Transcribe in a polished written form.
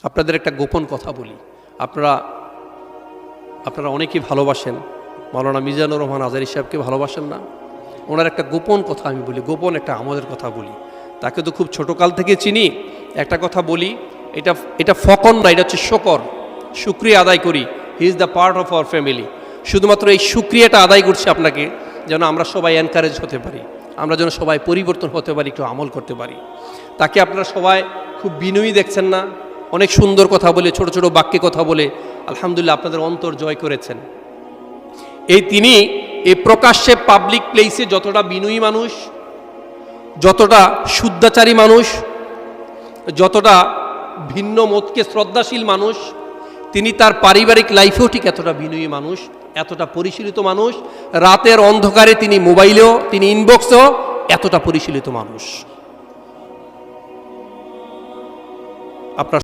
আপনাদের একটা গোপন কথা বলি, আপনারা অনেকেই ভালোবাসেন, মাওলানা মিজানুর রহমান আজহারী সাহেবকে ভালোবাসেন না? ওনার একটা গোপন কথা আমি বলি, গোপন একটা আমাদের কথা বলি। তাকে তো খুব ছোটোকাল থেকে চিনি। একটা কথা বলি, এটা ফকন না, এটা হচ্ছে শকর, শুকরিয়া আদায় করি। He is the part of our family. শুধুমাত্র এই শুকরিয়াটা আদায় করছি আপনাকে, যেন আমরা সবাই এনকারেজ হতে পারি, আমরা যেন সবাই পরিবর্তন হতে পারি, একটু আমল করতে পারি। তাকে আপনারা সবাই খুব বিনয়ী দেখছেন না? অনেক সুন্দর কথা বলে, ছোট ছোট বাক্যে কথা বলে আলহামদুলিল্লাহ আপনাদের অন্তর জয় করেছেন। তিনি এই প্রকাশ্যে পাবলিক প্লেসে যতটা বিনয়ী মানুষ, যতটা শুদ্ধাচারী মানুষ, যতটা ভিন্ন মতকে শ্রদ্ধাশীল মানুষ, তিনি তার পারিবারিক লাইফেও ঠিক এতটা বিনয়ী মানুষ, এতটা পরিশীলিত মানুষ। রাতের অন্ধকারে তিনি মোবাইলেও, তিনি ইনবক্সেও এতটা পরিশীলিত মানুষ। আপনার